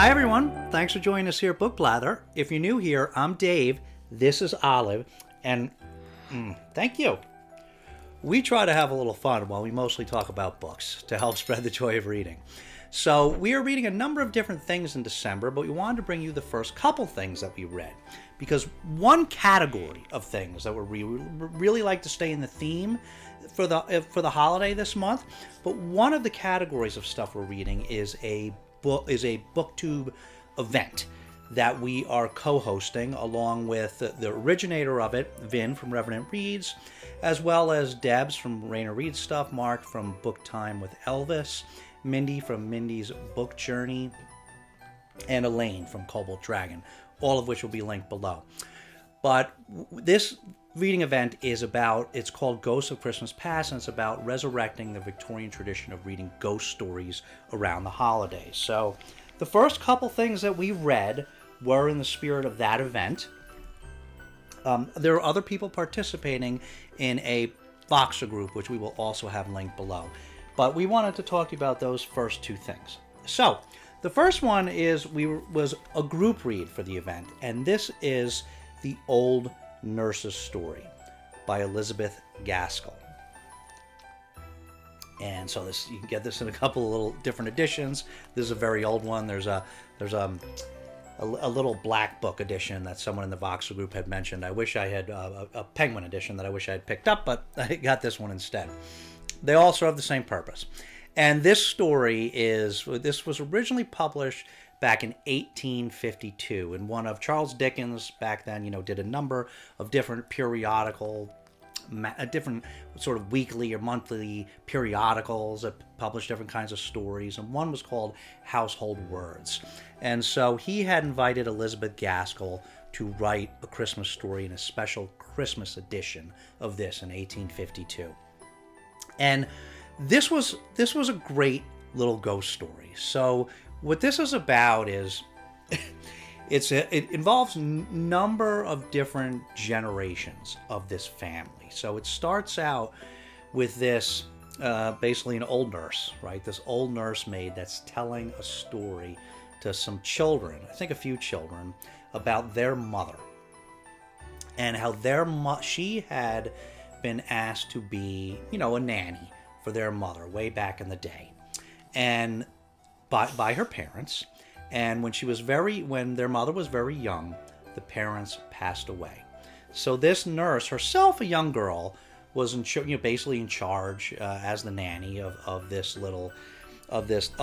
Hi everyone, thanks for joining us here at Book Blather. If you're new here, I'm Dave, this is Olive, and thank you. We try to have a little fun while we mostly talk about books to help spread the joy of reading. So we are reading a number of different things in December, but we wanted to bring you the first couple things that we read. Because one category of things that we really like to stay in the theme for the holiday this month, but one of the categories of stuff we're reading is a booktube event that we are co-hosting along with the originator of it, Vin from Revenant Reads, as well as Debs from Rainer Reads Stuff, Mark from Book Time with Elvis, Mindy from Mindy's Book Journey, and Elaine from Cobalt Dragon, all of which will be linked below. But this reading event it's called Ghosts of Christmas Past, and it's about resurrecting the Victorian tradition of reading ghost stories around the holidays. So the first couple things that we read were in the spirit of that event. There are other people participating in a Voxer group, which we will also have linked below. But we wanted to talk to you about those first two things. So the first one was a group read for the event, and this is The Old Nurse's Story by Elizabeth Gaskell. And so you can get this in a couple of little different editions. This is a very old one. There's a little black book edition that someone in the Voxer group had mentioned. I wish I had a penguin edition that I wish I had picked up, but I got this one instead. They all serve the same purpose. And this story was originally published back in 1852, and one of Charles Dickens back then, did a number of different different sort of weekly or monthly periodicals that published different kinds of stories, and one was called Household Words. And so he had invited Elizabeth Gaskell to write a Christmas story in a special Christmas edition of this in 1852. And this was a great little ghost story. So what this is about is it involves a number of different generations of this family. So it starts out with this basically an old nurse, right? This old nursemaid that's telling a story to some children, I think a few children, about their mother and how she had been asked to be, a nanny for their mother way back in the day, and by her parents. And when their mother was very young, the parents passed away. So this nurse, herself a young girl, was basically in charge as the nanny of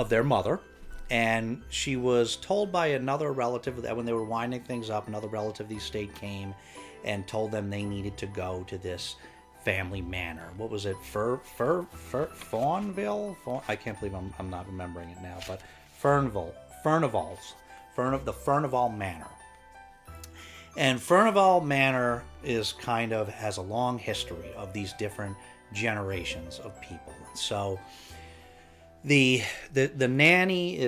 their mother. And she was told by another relative that when they were winding things up, another relative of the estate came and told them they needed to go to this family manor. What was it? Fawnville? I can't believe I'm not remembering it now, but the Furnival Manor. And Furnival Manor has a long history of these different generations of people. And so the nanny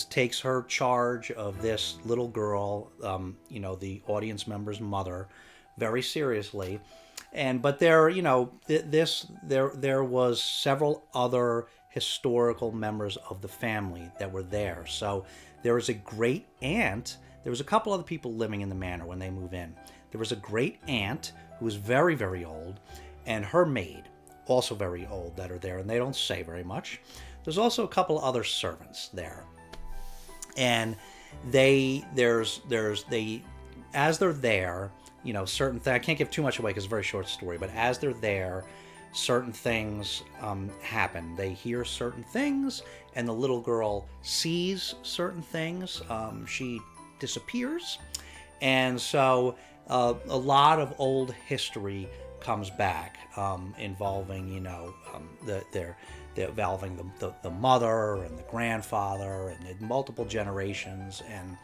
takes her charge of this little girl, the audience member's mother, very seriously. But there was several other historical members of the family that were there. So there was a great aunt. There was a couple other people living in the manor when they move in. There was a great aunt who was very, very old, and her maid, also very old, that are there, and they don't say very much. There's also a couple other servants there. And as they're there, certain things, I can't give too much away because it's a very short story, but as they're there, certain things happen. They hear certain things, and the little girl sees certain things. She disappears, and so a lot of old history comes back, involving involving the mother and the grandfather and the multiple generations, and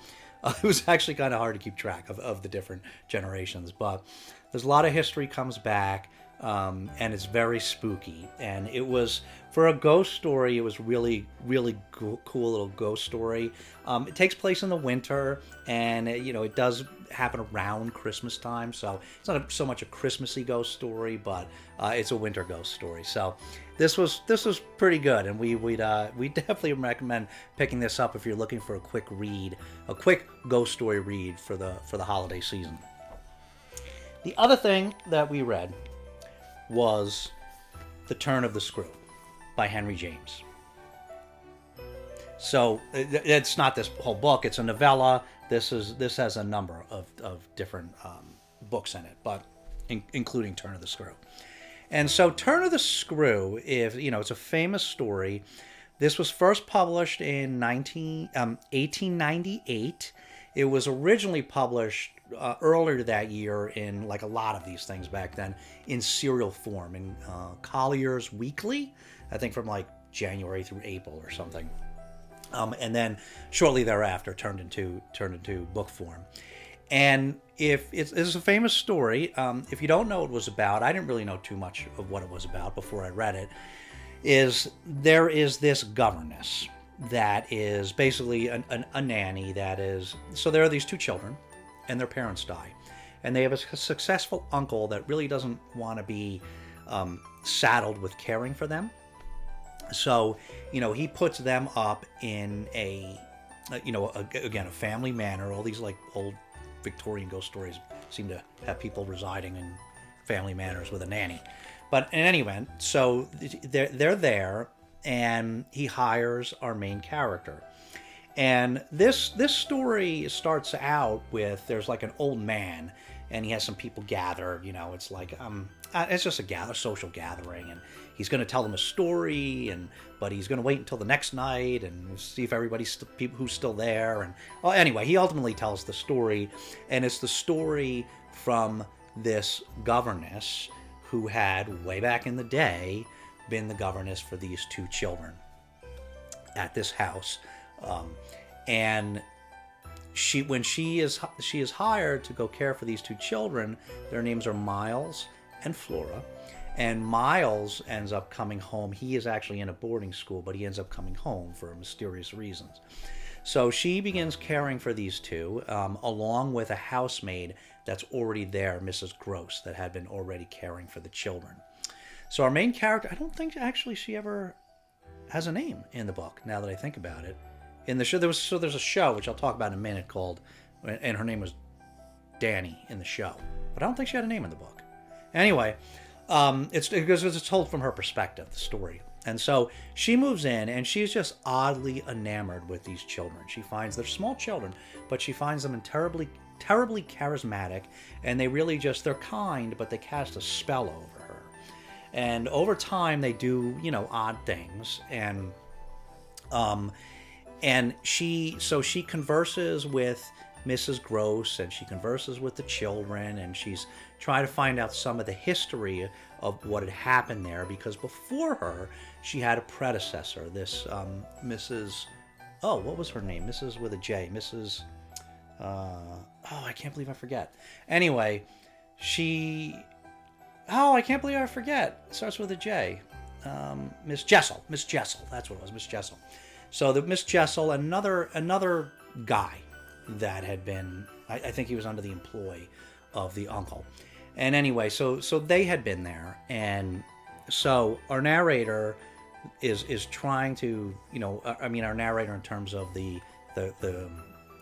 it was actually kind of hard to keep track of the different generations, but there's a lot of history comes back. and it's very spooky. And it was, for a ghost story, it was really, really cool little ghost story. It takes place in the winter, and it does happen around Christmas time, so it's not so much a Christmassy ghost story, but it's a winter ghost story. So this was pretty good, and we definitely recommend picking this up if you're looking for a quick ghost story read for the holiday season. The other thing that we read was The Turn of the Screw by Henry James. So it's not this whole book, it's a novella. This has a number of different books in it, but including Turn of the Screw. And so Turn of the Screw, it's a famous story. This was first published in 1898. It was originally published earlier that year in, like a lot of these things back then, in serial form in Collier's Weekly, I think from like January through April or something. And then shortly thereafter turned into book form. And it's a famous story. If you don't know what it was about, I didn't really know too much of what it was about before I read it. There is this governess that is basically a nanny that is... So there are these two children, and their parents die. And they have a successful uncle that really doesn't want to be saddled with caring for them. So, he puts them up in a family manor. All these like old Victorian ghost stories seem to have people residing in family manors with a nanny. But in any event, so they're there, and he hires our main character. And this story starts out with, there's like an old man, and he has some people gathered. It's like it's just a social gathering, and he's going to tell them a story, but he's going to wait until the next night and see if everybody's who's still there. And anyway, he ultimately tells the story, and it's the story from this governess who had, way back in the day, been the governess for these two children at this house. And when she is hired to go care for these two children, their names are Miles and Flora. And Miles ends up coming home. He is actually in a boarding school, but he ends up coming home for mysterious reasons. So she begins caring for these two, along with a housemaid that's already there, Mrs. Gross, that had been already caring for the children. So our main character, I don't think actually she ever has a name in the book, now that I think about it. In the show, there's a show, which I'll talk about in a minute, called, and her name was Danny in the show. But I don't think she had a name in the book. Anyway, it's because it's told from her perspective, the story. And so she moves in, and she's just oddly enamored with these children. She finds they're small children, but she finds them terribly charismatic, and they really they're kind, but they cast a spell over her. And over time, they do, odd things. And she converses with Mrs. Gross, and she converses with the children, and she's trying to find out some of the history of what had happened there, because before her, she had a predecessor, this Mrs. Oh, what was her name? Mrs. with a J. Mrs. I can't believe I forget. Anyway, I can't believe I forget. It starts with a J. Miss Jessel. Miss Jessel. That's what it was, Miss Jessel. So the Miss Jessel, another guy that had been, I think he was under the employ of the uncle. And anyway, so they had been there, and so our narrator is trying to, our narrator in terms of the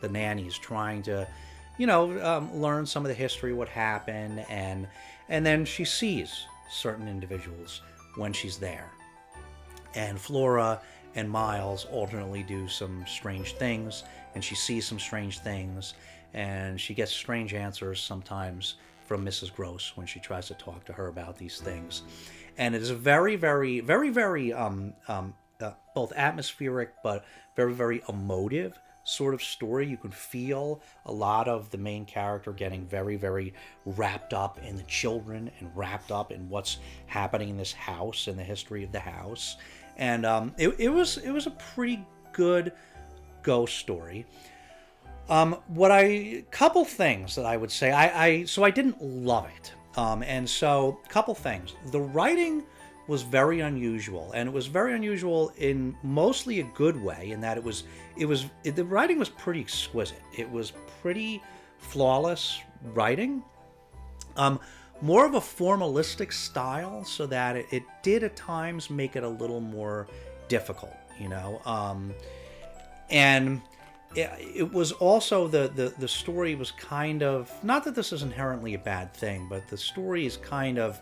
nanny's trying to, learn some of the history, what happened, and then she sees certain individuals when she's there. And Flora and Miles alternately do some strange things, and she sees some strange things, and she gets strange answers sometimes from Mrs. Gross when she tries to talk to her about these things. And it is a very, very, very, very both atmospheric but very, very emotive sort of story. You can feel a lot of the main character getting very, very wrapped up in the children and wrapped up in what's happening in this house and the history of the house. And it was a pretty good ghost story. Couple things that I would say. So I didn't love it. And so, a couple things. The writing was very unusual, and it was very unusual in mostly a good way. In that the writing was pretty exquisite. It was pretty flawless writing. More of a formalistic style, so that it did at times make it a little more difficult, and it was also the story was kind of, not that this is inherently a bad thing, but the story is kind of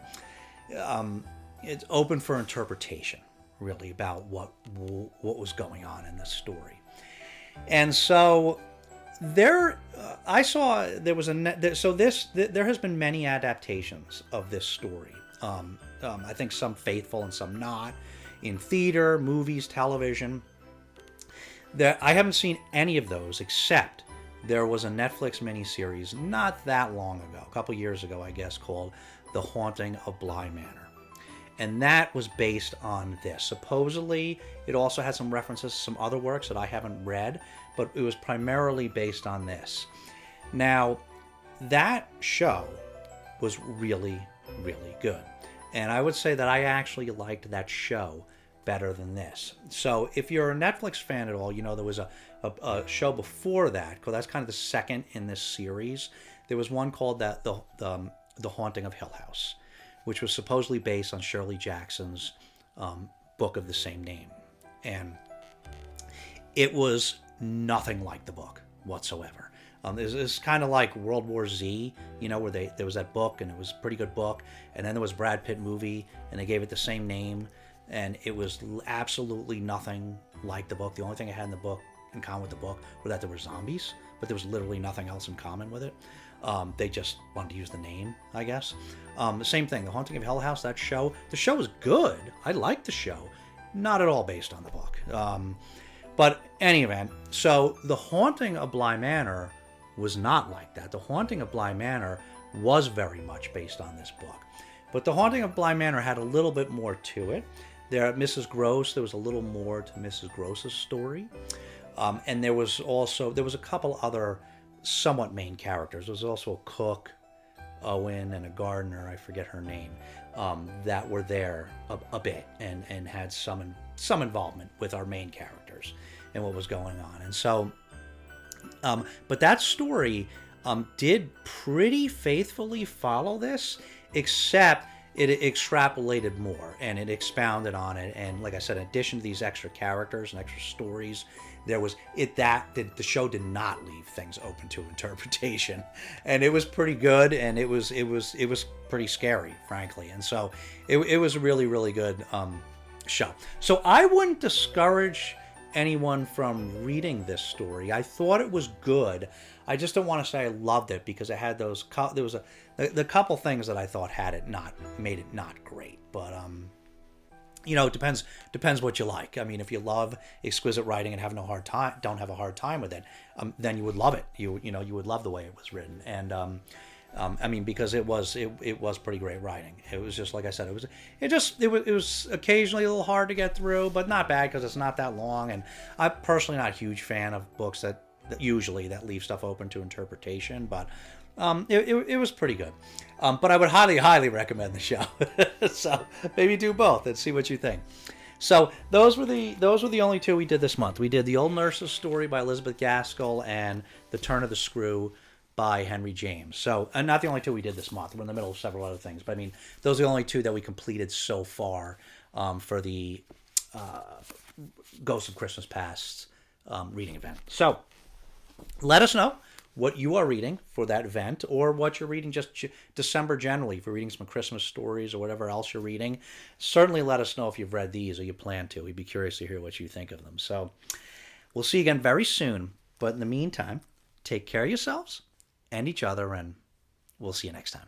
it's open for interpretation, really, about what was going on in this story. And so I saw there was there has been many adaptations of this story. I think some faithful and some not, in theater, movies, television. I haven't seen any of those, except there was a Netflix miniseries not that long ago, a couple years ago, I guess, called The Haunting of Bly Manor. And that was based on this. Supposedly, it also had some references to some other works that I haven't read, but it was primarily based on this. Now, that show was really, really good. And I would say that I actually liked that show better than this. So if you're a Netflix fan at all, there was a show before that, because that's kind of the second in this series. There was one called The Haunting of Hill House, which was supposedly based on Shirley Jackson's book of the same name. And it was nothing like the book whatsoever. It's kind of like World War Z, where there was that book, and it was a pretty good book, and then there was Brad Pitt movie, and they gave it the same name, and it was absolutely nothing like the book. The only thing it had in common with the book was that there were zombies, but there was literally nothing else in common with it. They just wanted to use the name, I guess. The same thing, The Haunting of Hill House, the show was good. I liked the show. Not at all based on the book. But any event, so The Haunting of Bly Manor was not like that. The Haunting of Bly Manor was very much based on this book. But The Haunting of Bly Manor had a little bit more to it. There at Mrs. Gross, there was a little more to Mrs. Gross's story. And there was a couple other somewhat main characters. There was also a cook, Owen, and a gardener, I forget her name, that were there a bit and had some involvement with our main characters and what was going on. And so, but that story did pretty faithfully follow this, except it extrapolated more and it expounded on it. And like I said, in addition to these extra characters and extra stories, the show did not leave things open to interpretation, and it was pretty good, and it was pretty scary, frankly. And so it was a really, really good show. So I wouldn't discourage anyone from reading this story. I thought it was good. I just don't want to say I loved it, because it had the couple things that I thought made it not great. But it depends what you like. I mean, if you love exquisite writing and don't have a hard time with it, then you would love it. You would love the way it was written. And I mean, because it was pretty great writing. It was just, like I said, it was occasionally a little hard to get through, but not bad, because it's not that long. And I'm personally not a huge fan of books that usually leave stuff open to interpretation, but it was pretty good. But I would highly, highly recommend the show. So maybe do both and see what you think. So those were the only two we did this month. We did The Old Nurse's Story by Elizabeth Gaskell and The Turn of the Screw by Henry James. So, and not the only two we did this month. We're in the middle of several other things, but I mean, those are the only two that we completed so far for the Ghosts of Christmas Past reading event. So let us know what you are reading for that event, or what you're reading just December generally. If you're reading some Christmas stories or whatever else you're reading, certainly let us know if you've read these or you plan to. We'd be curious to hear what you think of them. So we'll see you again very soon. But in the meantime, take care of yourselves and each other, and we'll see you next time.